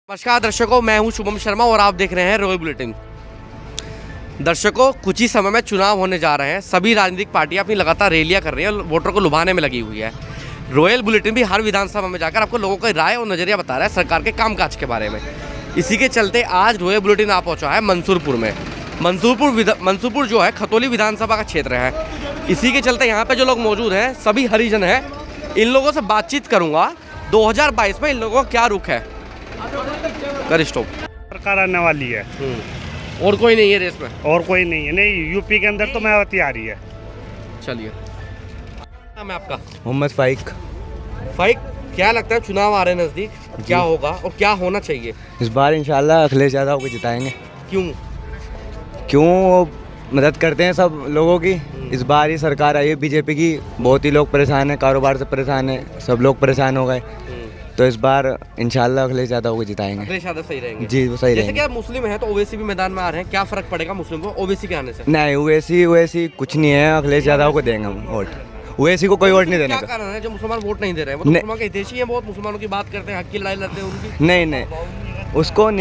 नमस्कार दर्शकों, मैं हूं शुभम शर्मा और आप देख रहे हैं रॉयल बुलेटिन। दर्शकों, कुछ ही समय में चुनाव होने जा रहे हैं। सभी राजनीतिक पार्टियां अपनी लगातार रैलियां कर रही हैं और वोटरों को लुभाने में लगी हुई है। रॉयल बुलेटिन भी हर विधानसभा में जाकर आपको लोगों की राय और नज़रिया बता रहा है सरकार के कामकाज के बारे में। इसी के चलते आज रॉयल बुलेटिन आ पहुँचा है मंसूरपुर में। मंसूरपुर जो है खतौली विधानसभा का क्षेत्र है। इसी के चलते यहाँ पर जो लोग मौजूद हैं सभी हरिजन हैं। इन लोगों से बातचीत करूँगा 2022 में इन लोगों का क्या रुख है। सरकार आने वाली है और कोई नहीं है रेस में? और कोई नहीं है। नहीं, यूपी के अंदर तो मायावती आ रही है। चलिए, नाम है आपका? मोहम्मद फाइक। फाइक, क्या लगता है चुनाव आ रहे हैं नज़दीक, क्या होगा और क्या होना चाहिए? इस बार इंशाल्लाह अखिलेश यादव को जिताएंगे। क्यों वो मदद करते हैं सब लोगों की। इस बार ही सरकार आई है बीजेपी की, बहुत ही लोग परेशान हैं, कारोबार से परेशान हैं, सब लोग परेशान हो गए। तो इस बार इंशाल्लाह अखिलेश यादव को जिताएंगे। अखिलेश यादव सही रहेंगे? जी, वो सही रहेंगे। जैसे कि आप मुस्लिम हैं तो ओवैसी भी मैदान में आ रहे हैं, क्या फर्क पड़ेगा मुस्लिम को ओवैसी के आने से? नहीं, ओवैसी कुछ नहीं है। अखिलेश यादव को देंगे हम वोट। ओवैसी को कोई वोट नहीं देने का। क्या कारण है जो मुसलमान वोट नहीं दे रहे हैं? वो तो मुसलमान के हितैषी हैं, बहुत मुसलमानों की बात करते हैं, हक की लड़ाई लड़ते हैं उनकी। नहीं,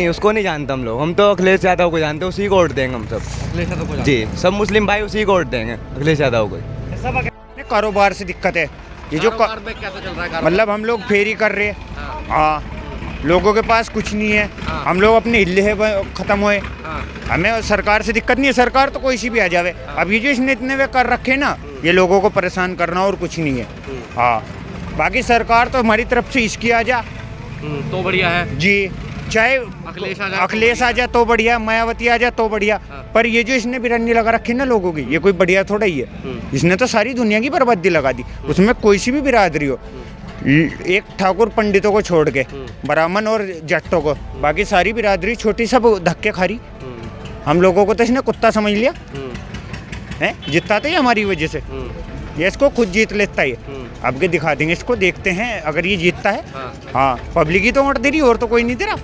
उसको नहीं जानते हम लोग। हम तो अखिलेश यादव को जानते हैं, उसी को वोट देंगे हम सब। अखिलेश यादव को? जी, सब मुस्लिम भाई उसी को वोट देंगे, अखिलेश यादव को। कारोबार से दिक्कत है। ये जो कैसा चल रहा है? मतलब हम लोग फेरी कर रहे हैं। हाँ, लोगों के पास कुछ नहीं है। हम लोग अपने हिल्ले खत्म हुए। हमें सरकार से दिक्कत नहीं है। सरकार तो कोई सी भी आ जावे। अब ये जो इसने इतने वे कर रखे ना, ये लोगों को परेशान करना और कुछ नहीं है। हाँ, बाकी सरकार तो हमारी तरफ से इसकी आ जा तो बढ़िया है जी। चाहे अखिलेश आ जा तो बढ़िया, मायावती आ जा तो बढ़िया। पर ये जो इसने बिरन्नी लगा रखी ना लोगों की, ये कोई बढ़िया थोड़ा ही है। इसने तो सारी दुनिया की बर्बादी लगा दी। उसमें कोई सी भी बिरादरी हो, एक ठाकुर पंडितों को छोड़ के, ब्राह्मण और जट्टों को, बाकी सारी बिरादरी छोटी सब धक्के खा रही। हम लोगों को तो इसने कुत्ता समझ लिया है। जितना तो ये हमारी वजह से, ये इसको खुद जीत लेता है। अब के दिखा देंगे इसको, देखते हैं अगर ये जीतता है। हाँ, पब्लिक ही तो वोट दे रही, और तो कोई नहीं दे रहा।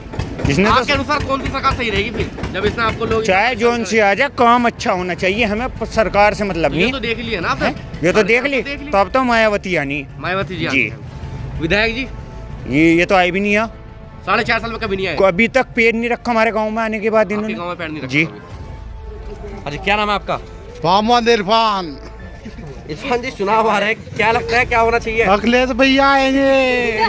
इसने आपके अनुसार कौन सी सरकार सही रहेगी फिर, जब इसने आपको लोग? चाहे जोन से आ जाए, काम अच्छा होना चाहिए। हमें सरकार से मतलब नहीं। ये तो देख लिया ना आपने? ये तो देख ली। तो अब तो मायावती आनी। मायावती जी। विधायक जी ये तो आई भी नहीं है। 4.5 साल में कभी नहीं आए? अभी तक पेड़ नहीं रखा हमारे गांव में आने के बाद इन्होंने। गांव में पेड़ नहीं रखा जी। अच्छा, क्या नाम है आपका? मोहम्मद इरफान। इरफान जी, चुनाव आ रहे हैं, क्या लगता है क्या होना चाहिए? अखिलेश भैया आएंगे।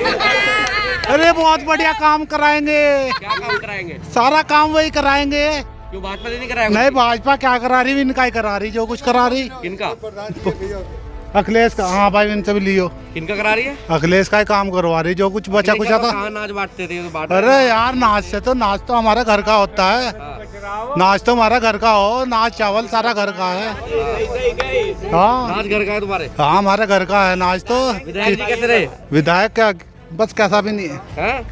अरे बहुत बढ़िया काम कराएंगे। क्या काम कराएंगे? सारा काम वही कराएंगे। क्यों भाजपा नहीं कराएगा? नहीं, भाजपा क्या करा रही, इनका ही करा रही, जो कुछ करा रही। किनका? अखिलेश का। हाँ भाई, इनसे भी लियो। किनका करा रही है? अखिलेश का ही काम करवा रही, जो कुछ बचा कुछ था। नाच बांटते थे तो अरे यार, नाच तो हमारे घर का होता है। नाच तो हमारा घर का हो, नाच चावल सारा घर का है। हाँ, नाच घर का है तुम्हारे? हाँ, हमारे घर का है नाच तो। विधायक जी कैसे रहे? विधायक क्या, बस कैसा भी नहीं है।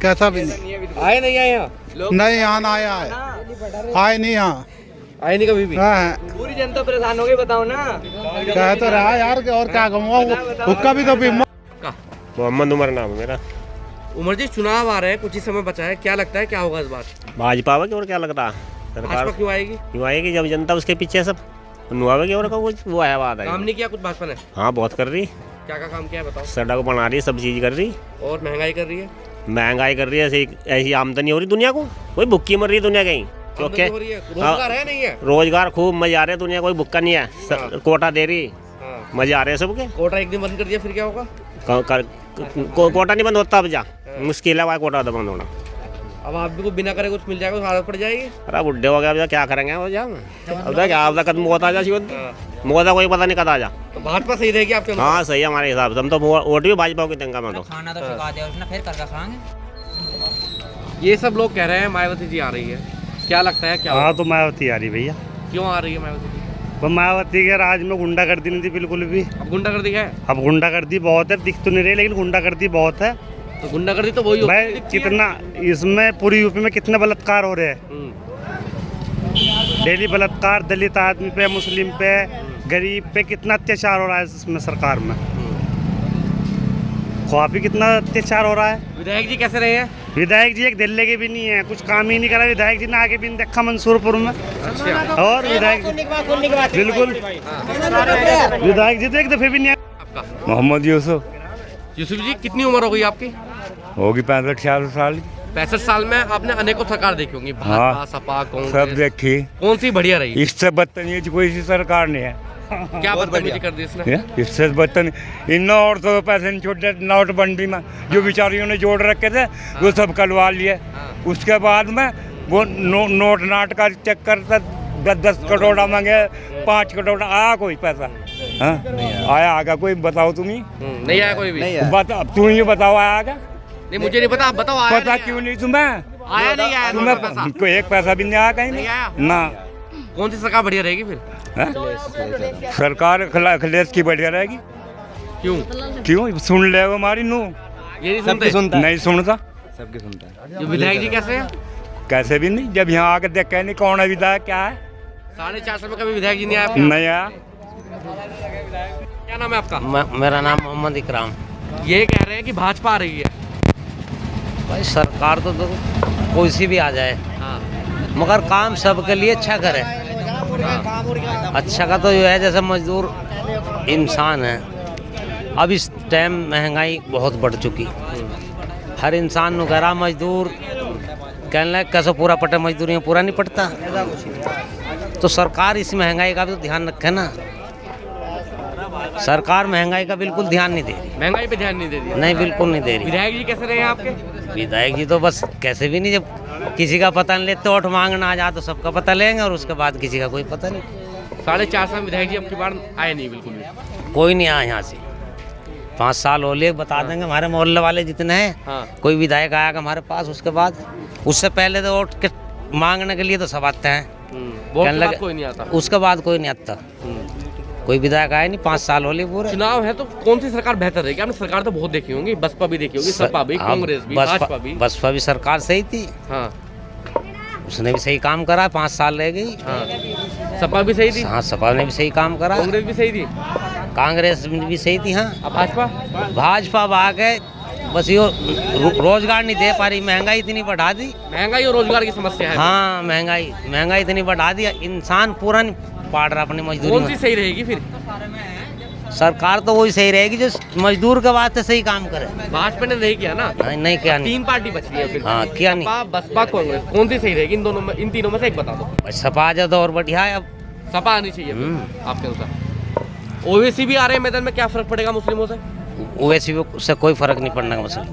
कैसा भी नहीं। आए नहीं आए यहाँ? नहीं, यहाँ ना आया है। आए नहीं यहाँ। आए नहीं कभी भी? पूरी जनता परेशान हो गई, बताओ ना। कह तो रहा यार, और क्या कहूँगा। उसका भी तो मोहम्मद उमर नाम है मेरा। उमर जी, चुनाव आ रहे हैं, कुछ ही समय बचा है, क्या लगता है क्या होगा इस बार? भाजपा आवेगी और क्या लगता है? सरकार क्यों आएगी? क्यों आएगी जब जनता उसके पीछे सब आवेगी और वो आया बात है। काम नहीं किया कुछ भाजपा ने? हाँ, बहुत कर रही। क्या काम किया है बताओ? सड़क बना रही है, सब चीज कर रही। और महंगाई कर रही है? महंगाई कर रही है, ऐसी आमदनी हो रही दुनिया को। कोई भुक्की मर रही है दुनिया कहीं, क्योंकि रोजगार है नहीं है? रोजगार खूब, मजे आ रहे हैं दुनिया, कोई भुक्का नहीं है। कोटा दे रही, मजे आ रहे हैं सबके। कोटा एक दिन बंद कर दिया फिर क्या होगा? कोटा नहीं बंद होता, अब जा मुश्किल है कोटा बंद होना। अब आप भी को बिना करे कुछ मिल जाएगा तो आदत पड़ जाएगी। अरे बुढ़े हो गया, क्या करेंगे वो जा। अब क्या आपका कदम बहुत आ जा, मोदा कोई पता नहीं कद आ जा। तो भाजपा सही रहेगी आपके? हाँ, सही है हमारे हिसाब से। हम तो वोट भी भाजपा की देंगे। मैं तो खाना तो सिखा दिया उसने, फिर करके खाएंगे। ये सब लोग कह रहे हैं मायावती जी आ रही है, क्या लगता है क्या? हाँ, तो मायावती आ रही भैया। क्यों आ रही है मायावती जी? मायावती के राज में गुंडागर्दी नहीं थी बिल्कुल भी। अब गुंडागर्दी है? अब गुंडागर्दी बहुत है, दिख तो नहीं रही लेकिन गुंडागर्दी बहुत है। तो गुंडागर्दी तो वही भाई, कितना इसमें पूरी यूपी में कितने बलात्कार हो रहे हैं डेली। बलात्कार दलित आदमी पे, मुस्लिम पे, गरीब पे कितना अत्याचार हो रहा है इसमें सरकार में। ख्वाबी कितना अत्याचार हो रहा है। विधायक जी कैसे रहे हैं? विधायक जी एक दिल्ली के भी नहीं है, कुछ काम ही नहीं करा विधायक जी ने। आगे भी देखा मंसूरपुर में। अच्छा। और विधायक बिल्कुल, विधायक जी तो एक दफे भी नहीं मोहम्मद यूसुफ। यूसुफ जी, कितनी उम्र हो गई आपकी? होगी 65 साल। 65 साल में आपने अनेकों सरकार देखी होंगी, भाजपा, सपा, सब कांग्रेस, देखी। कौन सी बढ़िया रही? इससे बदतमीज कोई सी सरकार नहीं है। क्या बदतमीजी कर दी इसने? इससे बदतमीज इन औरतों को पैसे नहीं छोड़ते नोटबंदी में, जो बेचारियों ने जोड़ रखे थे वो सब कलवा लिए। उसके बाद में वो नोट नाट का चक्कर था, 10 करोड़ मांगे, 5 करोड़ आया कोई पैसा? हाँ आया आगा कोई बताओ तुम ही? नहीं आया कोई भी? बता तुम ही बताओ आया आगा? नहीं मुझे नहीं पता, आप बताओ। आया पता नहीं क्यों नहीं तुम्हें? आया नहीं आया तुम्हें पैसा? कोई एक पैसा भी नहीं आया कहीं नहीं आया? ना। कौन सी सरकार बढ़िया रहेगी फिर? सरकार अखिलेश की बढ़िया रहेगी। क्यों? क्यों सुन ले वो हमारी नू? ये नहीं सबकी सुनते? सुनता है, नहीं सुनता। सबकी सुनता है। ये विधायक जी कैसे हैं? कैसे भी नहीं, जब यहाँ आकर देख के नहीं कौन है विधायक क्या है? 4.5 में कभी विधायक जी नहीं आया? नहीं आया। क्या नाम है आपका? मेरा नाम मोहम्मद इकराम। ये कह रहे हैं कि भाजपा आ रही है। भाई सरकार तो कोई सी भी आ जाए, हाँ। मगर काम सबके लिए अच्छा करे। अच्छा का तो ये है जैसे मजदूर इंसान है, अब इस टाइम महंगाई बहुत बढ़ चुकी, हर इंसान नु कह रहा मजदूर कहने लगे कैसे पूरा पटे, मजदूरी में पूरा नहीं पड़ता। तो सरकार इस महंगाई का भी तो ध्यान रखे ना। सरकार महंगाई का बिल्कुल ध्यान नहीं दे रही, महंगाई पे ध्यान नहीं दे रही। नहीं बिल्कुल नहीं दे रही। विधायक जी कैसे रहे हैं आपके? विधायक जी तो बस कैसे भी नहीं, जब किसी का पता नहीं लेते, वोट मांगना आ जाए तो सबका पता लेंगे और उसके बाद किसी का कोई पता नहीं। 4.5 में विधायक जी अब की बार आए नहीं बिल्कुल भी। कोई नहीं आया यहाँ से, 5 साल हो लिए, बता देंगे हमारे मोहल्ले वाले जितने हैं। हाँ। कोई विधायक आएगा हमारे पास, उसके बाद उससे पहले तो वोट के मांगने के लिए तो सब आते हैं, वोट कहने के बाद लगे- कोई नहीं आता। उसके बाद कोई नहीं आता। कोई विधायक आया नहीं, 5 साल हो लिए पूरे। चुनाव है तो कौन सी सरकार बेहतर रहेगी? आपने सरकार तो बहुत देखी होंगी, बसपा भी देखी होगी, सपा भी, हाँ, कांग्रेस भी, भाजपा भी। बसपा भी सरकार सही थी, हाँ उसने भी सही काम करा, 5 साल रह गई। हाँ। सपा भी सही थी, हाँ सपा ने भी सही काम करा, कांग्रेस भी सही थी, कांग्रेस भी सही थी। हाँ अब भाजपा? भाजपा भाग है, बस ये रोजगार नहीं दे पा रही, महंगाई इतनी बढ़ा दी। महंगाई और रोजगार की समस्या है। हाँ महंगाई इतनी बढ़ा दी, इंसान पूरा नहीं पाड़ रहा अपनी मजदूरी कौन सी में। सही रहेगी फिर? सरकार तो वही सही रहेगी जो मजदूर के वास्ते सही काम करे। भाजपा ने नहीं किया ना, नहीं क्या नहीं। 3 पार्टी बची है फिर। हाँ, किया नहीं। सपा, बसपा, कांग्रेस, कौन सी सही रहेगी? इन तीनों में से एक बता दो। बस सपा आ जाए तो और बढ़िया है। अब सपा आनी चाहिए फिर, आपके अनुसार। ओवैसी भी आ रहे हैं मैदान में, क्या फर्क पड़ेगा मुस्लिमों से? ओवैसी से कोई फर्क नहीं पड़ने का,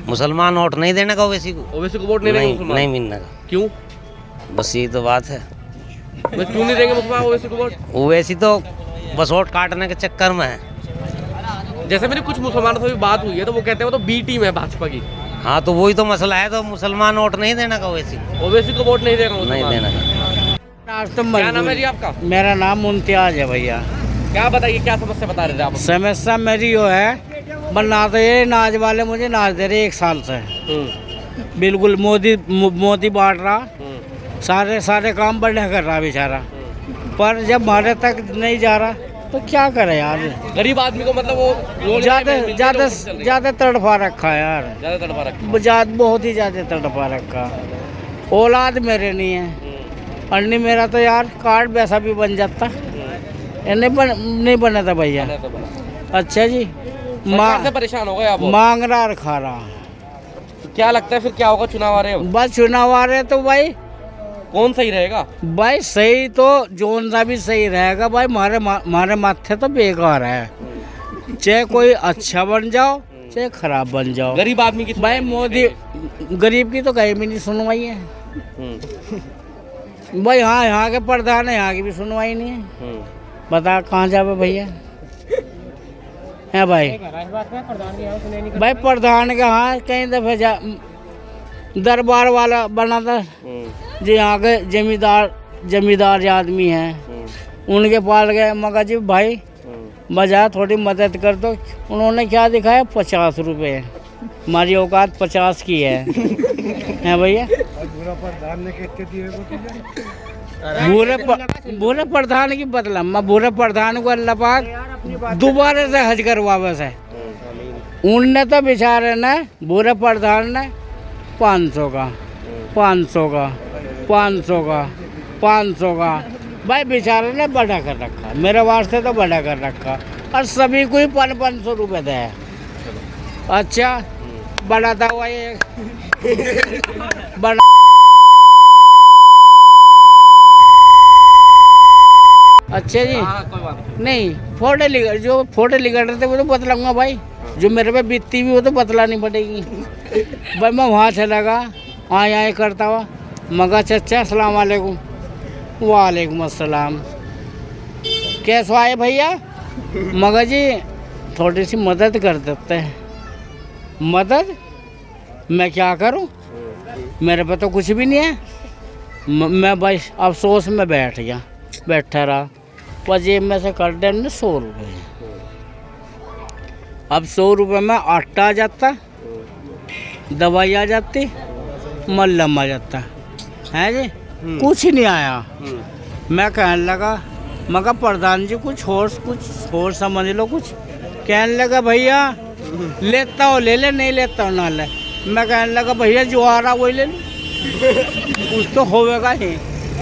मुसलमान वोट नहीं देने का ओवैसी को। ओवैसी को वोट नहीं देंगे मुसलमान? नहीं मिलने का। क्यों? बस यही तो बात है, बस क्यों नहीं देंगे मुसलमान ओवैसी को वोट? ओवैसी तो बस वोट काटने के चक्कर में है। जैसे मेरी कुछ मुसलमानों से भी बात हुई है तो वो कहते हैं वो तो बी टीम है भाजपा की। हाँ तो वही तो मसला है, तो मुसलमान वोट नहीं देने का ओवैसी को। ओवैसी को वोट नहीं देगा नहीं मुसलमान। देने का। आज तो क्या नाम है जी आपका? मेरा नाम मुमताज है भैया। क्या बताइए, क्या समस्या बता रहे थे आप? समस्या मेरी यो है, बना तो ये नाच वाले मुझे नाच दे रहे 1 साल से, बिल्कुल मोदी बांट रहा, सारे काम बढ़िया कर रहा बेचारा, पर जब हमारे तक नहीं जा रहा तो क्या करे यार। गरीब आदमी को मतलब वो ज्यादा तड़पा रखा है यार, ज्यादा तड़पा रखा। बहुत ही ज्यादा तड़पा रखा। औलाद मेरे नहीं है, और नहीं मेरा तो यार कार्ड वैसा भी बन जाता, नहीं बना था भैया। अच्छा जी, सरकार से परेशान हो गए आप? मांग रहा और खा रहा। तो क्या लगता है फिर क्या होगा? चुनाव आ रहे हैं, बस चुनाव आ रहे तो भाई कौन सही रहेगा? भाई सही तो जोन सा भी सही रहेगा भाई, हमारे माथे तो बेकार है, चाहे कोई अच्छा बन जाओ चाहे खराब बन जाओ। गरीब आदमी की भाई मोदी गरीब की तो कहीं भी नहीं सुनवाई है भाई। हाँ यहाँ के प्रधान है, यहाँ की भी सुनवाई नहीं है। बता कहाँ जावे भैया है भाई? भाई प्रधान के हाँ कहीं दफे दरबार वाला बना था जो यहाँ के जमींदार आदमी हैं, उनके पास गए, मगर जी भाई बजा थोड़ी मदद कर दो। उन्होंने क्या दिखाया? 50 रुपये, हमारी औकात 50 की है भैया। बुरे प्रधान की बदला, मैं बुरे प्रधान को अल्लाह पाक दोबारा से हज करवावे से। उनने तो बेचारे ने बुरे प्रधान ने 500 का 500 का 500 का 500 का भाई बेचारे ने बड़ा कर रखा, मेरे वास्ते तो बड़ा कर रखा, और सभी को ही 500 रुपये दे। अच्छा बढ़ाता हुआ ये बड़ा अच्छा जी, कोई बात नहीं फोटो लिख जो फोटो लिख रहे थे वो तो बतलाऊंगा भाई, जो मेरे पे बीतती भी वो तो बतलानी पड़ेगी। भाई मैं वहाँ चला गया, आए करता हुआ, मगा चचा अस्सलाम वालेकुम। वालेकुम अस्सलाम, कैसे आए भैया? मगा जी थोड़ी सी मदद कर देते हैं। मदद? मैं क्या करूं, मेरे पे तो कुछ भी नहीं है। मैं भाई अफसोस में बैठा रहा, पर जेब में से कर दे 100 रुपये। अब 100 रुपये में आटा आ जाता, दवाई आ जाती, मल्लम आ जाता है जी, कुछ नहीं आया। मैं कहने लगा, मगर प्रधान जी कुछ और समझ लो कुछ। कहने लगा भैया लेता हो ले ले, नहीं लेता हो ना ले। मैं कहने लगा भैया जो आ रहा वही ले लो, कुछ तो होगा ही।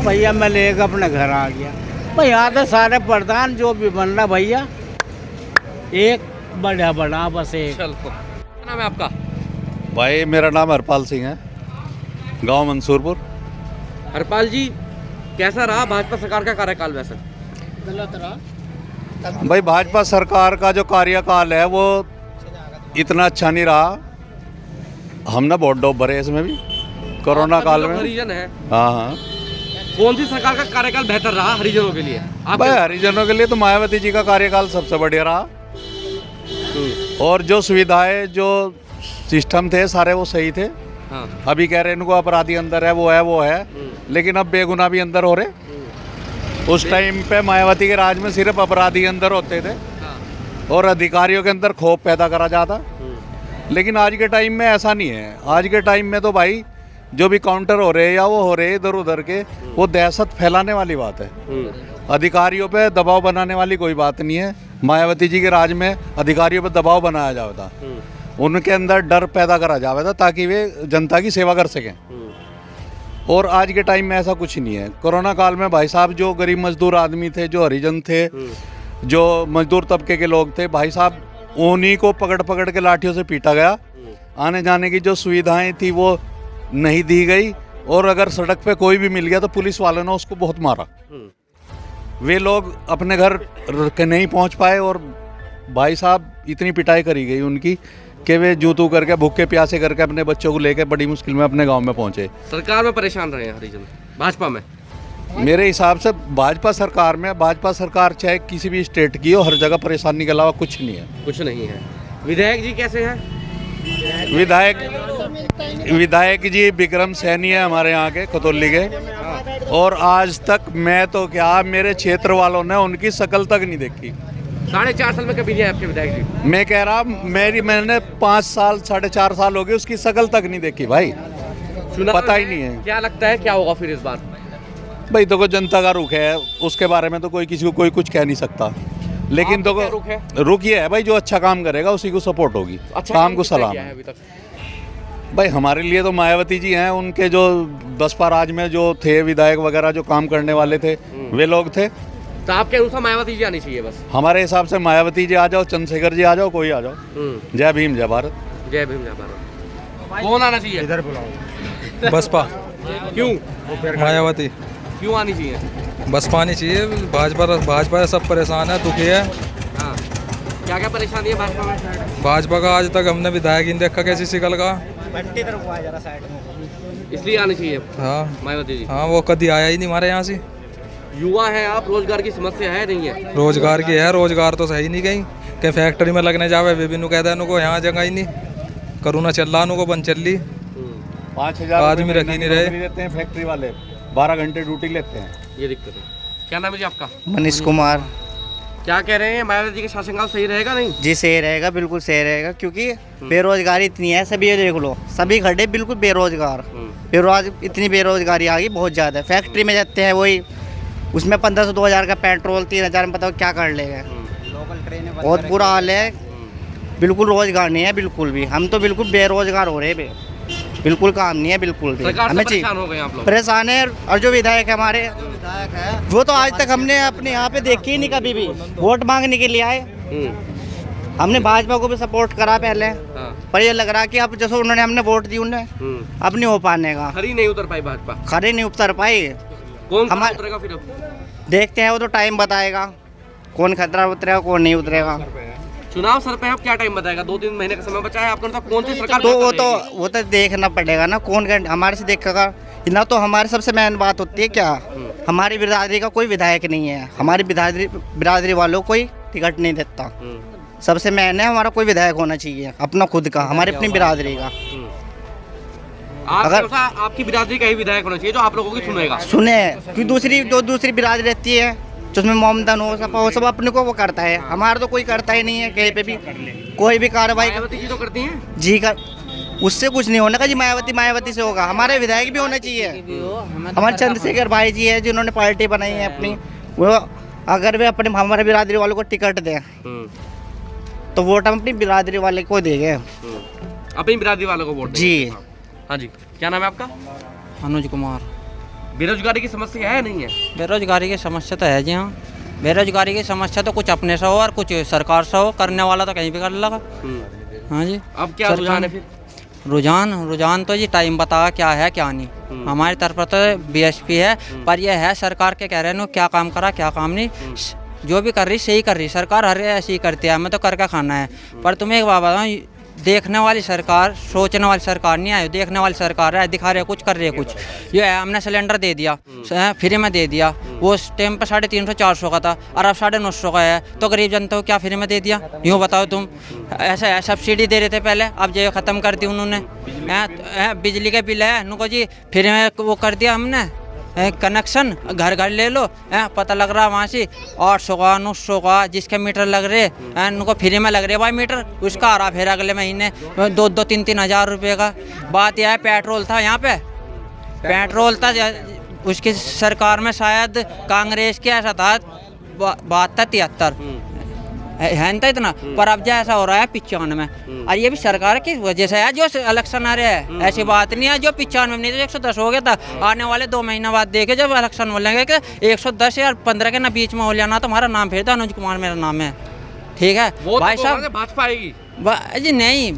भैया मैं लेकर अपने घर आ गया। भाई यहाँ तो सारे प्रधान जो भी बन रहा भैया एक बड़ा बस एक। चलो, क्या नाम है आपका? भाई मेरा नाम हरपाल सिंह है, गांव मंसूरपुर। हरपाल जी, कैसा रहा भाजपा सरकार का कार्यकाल? वैसे भाई भाजपा सरकार का जो कार्यकाल है वो इतना अच्छा नहीं रहा। हमने बहुत डॉब भरे इसमें भी कोरोना काल में। हरिजन है, हाँ। कौन सी सरकार का कार्यकाल बेहतर रहा हरिजनों के लिए? भाई हरिजनों के लिए तो मायावती जी का कार्यकाल सबसे बढ़िया रहा, और जो सुविधाएं जो सिस्टम थे सारे वो सही थे। हाँ। अभी कह रहे हैं इनको अपराधी अंदर है, वो है, लेकिन अब बेगुनाह भी अंदर हो रहे। उस टाइम पे मायावती के राज में सिर्फ अपराधी अंदर होते थे और अधिकारियों के अंदर खौफ पैदा करा जाता। लेकिन आज के टाइम में ऐसा नहीं है। आज के टाइम में तो भाई जो भी काउंटर हो रहे या वो हो रहे इधर उधर के, वो दहशत फैलाने वाली बात है। अधिकारियों पे दबाव बनाने वाली कोई बात नहीं है। मायावती जी के राज में अधिकारियों पे दबाव बनाया जाता, उनके अंदर डर पैदा करा जाता ताकि वे जनता की सेवा कर सकें। और आज के टाइम में ऐसा कुछ नहीं है। कोरोना काल में भाई साहब जो गरीब मजदूर आदमी थे, जो हरिजन थे, जो मजदूर तबके के लोग थे, भाई साहब उन्हीं को पकड़ के लाठियों से पीटा गया। आने जाने की जो सुविधाएं थी वो नहीं दी गई, और अगर सड़क पे कोई भी मिल गया तो पुलिस वालों ने उसको बहुत मारा। वे लोग अपने घर के नहीं पहुंच पाए, और भाई साहब इतनी पिटाई करी गई उनकी कि वे जूतू करके भूखे प्यासे करके अपने बच्चों को लेकर बड़ी मुश्किल में अपने गांव में पहुंचे। सरकार में परेशान रहे हैं हरिजन भाजपा में? मेरे हिसाब से भाजपा सरकार चाहे किसी भी स्टेट की हो, हर जगह परेशानी के अलावा कुछ नहीं है। कुछ नहीं है। विधायक जी कैसे हैं? विधायक जी विक्रम सैनी है हमारे यहाँ के खतौली के, और आज तक मैं तो क्या मेरे क्षेत्र वालों ने उनकी शक्ल तक नहीं देखी। 4.5 साल में कभी नहीं आए आपके विधायक जी? मैं कह रहा मैंने 5 साल 4.5 साल हो गए, उसकी शक्ल तक नहीं देखी भाई, पता ही नहीं है। क्या लगता है क्या होगा फिर इस बार? भाई देखो जनता का रुख है, उसके बारे में तो कोई किसी को कोई कुछ कह नहीं सकता। लेकिन देखो रुख ये है भाई, जो अच्छा काम करेगा उसी को सपोर्ट होगी। अच्छा काम को सलाम है। भाई हमारे लिए तो मायावती जी हैं, उनके जो बसपा राज में जो थे विधायक वगैरह जो काम करने वाले थे वे लोग थे। तो आपके अनुसार मायावती जी आनी चाहिए बस? हमारे हिसाब से मायावती जी आ जाओ, चंद्रशेखर जी आ जाओ, कोई आ जाओ। जय भीम जय भारत। जय भीम जय भारत। कौन आना चाहिए? इधर बुलाओ। बसपा। क्यों? मायावती। क्यों आनी चाहिए? बसपा आनी चाहिए। भाजपा सब परेशान है, दुखी है। हाँ। क्या क्या परेशानी है भाजपा में? भाजपा का आज तक हमने विधायक ही नहीं देखा कैसी शिकल का। इसलिए आनी चाहिए हाँ मायावती जी। हाँ, वो कभी आया ही नहीं हमारे यहाँ से। युवा हैं आप, रोजगार की समस्या है नहीं है? रोजगार की है, रोजगार तो सही नहीं कहीं फैक्ट्री में लगने जावे वे भी कहते हैं उनको यहाँ जगह ही नहीं, करोना चल रहा उनको बंद चल रही। 5,000 आदमी रखी नहीं रहे लेते हैं फैक्ट्री वाले, 12 घंटे ड्यूटी लेते हैं। ये दिक्कत है। क्या नाम है जी आपका? मनीष कुमार। क्या कह रहे हैं, मायावती जी का शासनकाल सही रहेगा नहीं? जी सही रहेगा, बिल्कुल सही रहेगा, क्योंकि बेरोजगारी इतनी है, सभी ये देख लो, सभी खड़े बिल्कुल बेरोजगार। इतनी बेरोजगारी आ गई बहुत ज़्यादा। फैक्ट्री में जाते हैं वही, उसमें 1500-2000 का पेट्रोल, 3000 में बताओ क्या कर लेगा। बहुत बुरा हाल है, बिल्कुल रोजगार नहीं है बिल्कुल भी। हम तो बिल्कुल बेरोजगार हो रहे हैं, बिल्कुल काम नहीं है बिल्कुल भी। हमें परेशान है। और जो विधायक है हमारे, वो तो आज तक हमने अपने यहाँ पे देखी ही नहीं कभी भी। वोट मांगने के लिए आए, हमने भाजपा को भी सपोर्ट करा पहले, पर ये लग रहा कि अब जैसे उन्होंने हमने वोट दी उन्हें, अब नहीं हो पाने का। खरी नहीं उतर पाई भाजपा, खरी नहीं उतर पाई। कौन खरा उतरेगा फिर? देखते हैं, वो तो टाइम बताएगा कौन खतरा उतरेगा कौन नहीं उतरेगा। चुनाव सर पे अब क्या टाइम बताएगा? 2-3 महीने का समय बचा है आपको, कौन सी सरकार? तो वो तो देखना पड़ेगा ना कौन हमारे से देखेगा ना। तो हमारे सबसे मेन बात होती है क्या, हमारी बिरादरी का कोई विधायक नहीं है, हमारी बिरादरी वालों को कोई टिकट नहीं देता। सबसे मेन है हमारा कोई विधायक होना चाहिए अपना खुद का, हमारी अपनी बिरादरी का। अगर आपकी बिरादरी का ही विधायक होना चाहिए जो आप लोगों की सुनेगा। सुने कि दूसरी बिरादरी रहती है जिसमें मोमदन हो सब अपने को वो करता है, हमारा तो कोई करता ही नहीं है। कहीं पे भी कोई भी कार्रवाई जी तो करती हैं जी का, उससे कुछ नहीं होने का जी। मायावती से होगा, हमारे विधायक भी होने चाहिए। हमारे चंद्रशेखर भाई जी है जिन्होंने पार्टी बनाई है अपनी, वो अगर वे अपने हमारे बिरादरी वालों को टिकट दें तो वोट हम अपनी बिरादरी वाले को देंगे, अपनी बिरादरी वालों को वोट जी। हाँ जी, क्या नाम है आपका? अनुज कुमार। बेरोजगारी की समस्या है नहीं है? बेरोजगारी की समस्या तो है जी। हाँ, बेरोजगारी की समस्या तो कुछ अपने से हो और कुछ सरकार से हो, करने वाला तो कहीं भी कर लगा। हाँ जी। अब क्या रुझान है फिर? रुझान तो जी टाइम बताया क्या है क्या नहीं। हमारी तरफ तो बीएसपी है, पर यह है सरकार के कह रहे हैं क्या काम करा क्या काम नहीं। जो भी कर रही सही कर रही सरकार, हर ऐसी ही करती है, हमें तो करके खाना है। पर तुम्हें एक बात बताऊँ, देखने वाली सरकार, सोचने वाली सरकार नहीं है। देखने वाली सरकार है, दिखा रहे कुछ, कर रहे कुछ। ये है हमने सिलेंडर दे दिया, फ्री में दे दिया, वो उस टाइम पर 350-400 का था और अब 950 का है, तो गरीब जनता को क्या फ्री में दे दिया? यूँ बताओ तुम। ऐसा है, सब्सिडी दे रहे थे पहले, अब जो ख़त्म कर दी उन्होंने। बिजली के बिल है उनको जी फ्री में वो कर दिया हमने, कनेक्शन घर घर ले लो। पता लग रहा वहाँ से 800 का 900 का जिसके मीटर लग रहे उनको फ्री में लग रहे भाई मीटर, उसका आ रहा फिर अगले महीने 2-3 हज़ार रुपये का। बात यह है, पेट्रोल था यहाँ पे, पेट्रोल था उसकी सरकार में शायद कांग्रेस के ऐसा था 72-73 है ना इतना, पर अब जैसा हो रहा है 95 में। और ये भी सरकार की वजह से है जो इलेक्शन आ रहे हैं। ऐसी बात नहीं है जो 95 में नहीं तो 110 हो गया था। आने वाले 2 महीने बाद देखे जब इलेक्शन बोलेंगे कि 110 या 15 के ना बीच में हो लेना, तो हमारा नाम फिर था अनुज कुमार मेरा नाम है, ठीक है भाई साहब। भाजपा आएगी जी? नहीं,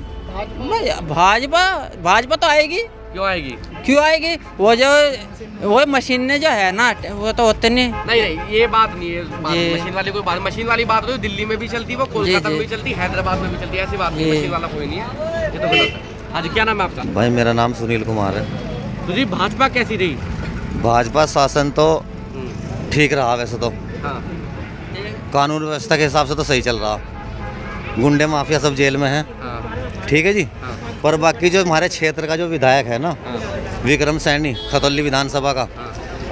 भाजपा तो आएगी। क्यों आएगी? क्यों आएगी? वो मशीन ने जो है ना वो तो होते नहीं, ये बात नहीं है। मशीन वाली कोई बात, मशीन वाली बात हो दिल्ली में भी चलती, वो कोलकाता में भी चलती, हैदराबाद में भी चलती, ऐसी बात नहीं। मशीन वाला कोई नहीं है, ये तो गलत है। हाँ जी, क्या नाम है आपका? भाई मेरा नाम सुनील कुमार है। तो जी भाजपा कैसी रही? भाजपा शासन तो ठीक रहा वैसे तो, कानून व्यवस्था के हिसाब से तो सही चल रहा, गुंडे माफिया सब जेल में हैं, ठीक है जी। पर बाकी जो हमारे क्षेत्र का जो विधायक है ना, विक्रम सैनी, खतौली विधानसभा का,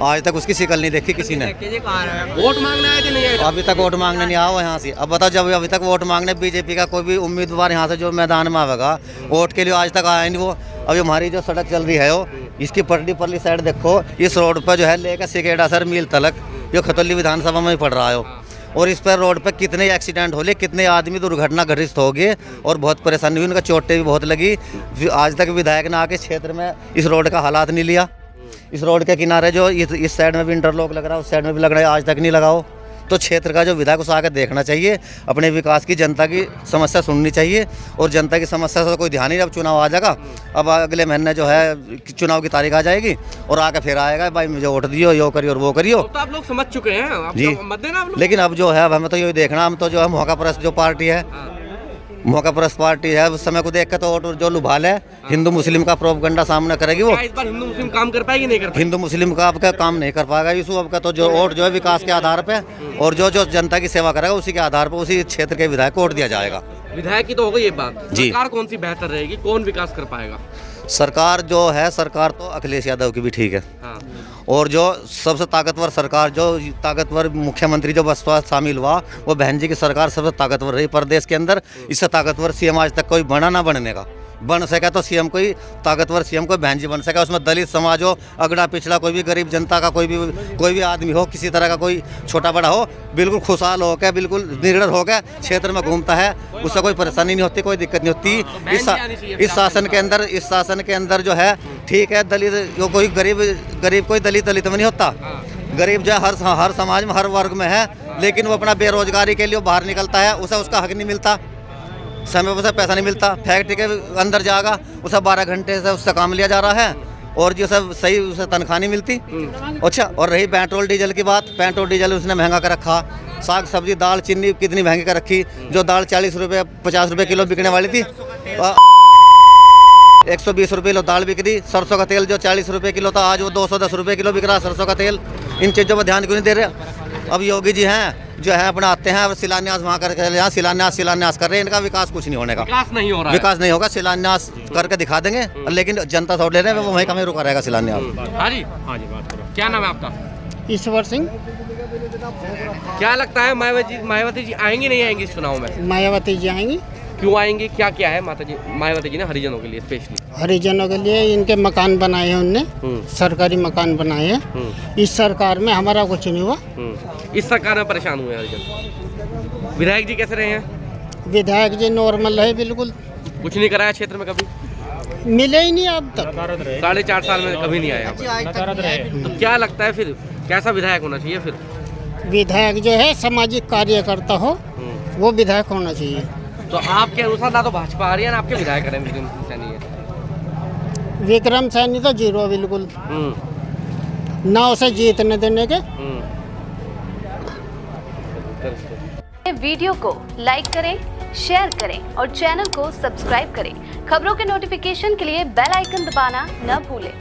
आज तक उसकी शिकल नहीं देखी किसी ने। वोट मांगने आए थे नहीं आए? अभी तक वोट मांगने नहीं आओ यहाँ से। अब बताओ, जब अभी तक वोट मांगने बीजेपी का कोई भी उम्मीदवार यहाँ से जो मैदान में आवेगा वोट के लिए, आज तक आया नहीं वो। अभी हमारी जो सड़क चल रही है वो, इसकी परली साइड देखो, इस रोड पर जो है लेकर सिकेड़ा सर मील तलक, जो खतौली विधानसभा में ही पड़ रहा है। और इस पर रोड पर कितने एक्सीडेंट हो गए, कितने आदमी दुर्घटना घटित हो गए और बहुत परेशानी हुई, उनका चोटें भी बहुत लगी। आज तक विधायक ने आके क्षेत्र में इस रोड का हालात नहीं लिया। इस रोड के किनारे जो इस साइड में भी इंटरलॉक लग रहा है, उस साइड में भी लग रहा है, आज तक नहीं लगाओ। तो क्षेत्र का जो विधायक उसे आकर देखना चाहिए, अपने विकास की, जनता की समस्या सुननी चाहिए। और जनता की समस्या से कोई ध्यान ही नहीं। अब चुनाव आ जाएगा, अब अगले महीने जो है चुनाव की तारीख आ जाएगी और आकर फिर आएगा भाई मुझे वोट दियो, यो करियो और वो करियो। तो आप लोग समझ चुके हैं, आप जी मत देना आप लोग। लेकिन अब जो है अब हमें तो यही देखना, हम तो जो है मौका परस्त जो पार्टी है, मौका परस्त पार्टी है, उस समय को देख कर तो वोट जो लुभाल है, हिंदू मुस्लिम का प्रोपगंडा सामने करेगी वो। इस बार हिंदू मुस्लिम काम कर पाएगी नहीं कर पाएगी? हिंदू मुस्लिम का आपका काम नहीं कर पाएगा इशू। आपका तो जो वोट जो है विकास के आधार पे और जो जनता की सेवा करेगा उसी के आधार पर उसी क्षेत्र के विधायक को वोट दिया जाएगा। विधायक की तो हो गई ये बात, जी। सरकार कौन सी बेहतर रहेगी, कौन विकास कर पाएगा? सरकार जो है, सरकार तो अखिलेश यादव की भी ठीक है। और जो सबसे ताकतवर सरकार, जो ताकतवर मुख्यमंत्री जो बसपा शामिल हुआ, वो बहन जी की सरकार सबसे ताकतवर रही प्रदेश के अंदर। इससे ताकतवर सीएम आज तक कोई बना ना बनने का, बन सका तो सीएम कोई ताकतवर सीएम कोई बहन जी बन सका। उसमें दलित समाज हो, अगड़ा पिछड़ा कोई भी गरीब जनता का कोई भी आदमी हो, किसी तरह का कोई छोटा बड़ा हो, बिल्कुल खुशहाल होकर, बिल्कुल निर्णय होकर क्षेत्र में घूमता है, उससे कोई परेशानी नहीं होती, कोई दिक्कत नहीं होती। इस शासन के अंदर जो है ठीक है, दलित जो कोई गरीब कोई दलित में नहीं होता। गरीब जो है हर समाज में हर वर्ग में है, लेकिन वो अपना बेरोजगारी के लिए बाहर निकलता है, उसे उसका हक नहीं मिलता। समय पर पैसा नहीं मिलता, फैक्ट्री के अंदर जाएगा उसे 12 घंटे से उससे काम लिया जा रहा है और जो सब सही उसे तनख्वाह नहीं मिलती। अच्छा, और रही पेट्रोल डीजल की बात, पेट्रोल डीजल उसने महंगा कर रखा, साग सब्जी दाल चीनी कितनी महंगी कर रखी। जो दाल 40 रुपये 50 रुपये किलो बिकने वाली थी 120 रुपये किलो दाल बिक रही। सरसों का तेल जो 40 रुपये किलो था आज वो 210 रुपये किलो बिक रहा सरसों का तेल। इन चीज़ों पर ध्यान क्यों नहीं दे रहे? अब योगी जी हैं जो है अपना आते हैं और शिलान्यास वहाँ करके यहाँ शिलान्यास कर रहे हैं, इनका विकास कुछ नहीं होने का, विकास नहीं हो रहा है। विकास नहीं होगा, शिलान्यास करके दिखा देंगे लेकिन जनता छोड़ ले रहे हैं, वो वहीं कहीं रुका रहेगा शिलान्यास। हाँ जी बात करो। क्या नाम है आपका? ईश्वर सिंह। क्या लगता है मायावती जी आएंगी नहीं आएंगी इस चुनाव में? मायावती जी आएंगी। क्यों आएंगी? क्या क्या है मायावती जी ने हरिजनों के लिए स्पेशली? हरिजनों के लिए इनके मकान बनाए हैं उनने, सरकारी मकान बनाए हैं। इस सरकार में हमारा कुछ नहीं हुआ। इस सरकार में परेशान हुए हरिजन। विधायक जी कैसे रहे हैं? विधायक जी नॉर्मल है बिल्कुल, कुछ नहीं कराया क्षेत्र में, कभी मिले ही नहीं अब तक। 4.5 साल में कभी नहीं आया। तो क्या लगता है फिर कैसा विधायक होना चाहिए? फिर विधायक जो है सामाजिक कार्यकर्ता हो वो विधायक होना चाहिए। तो आपके अनुसार ना तो भाजपा आ रही है ना आपके विधायक है विक्रम सैनी है। विक्रम सैनी तो जीरो बिल्कुल, ना उसे जीतने देने के। वीडियो को लाइक करें, शेयर करें और चैनल को सब्सक्राइब करें। खबरों के नोटिफिकेशन के लिए बेल आइकन दबाना न भूलें।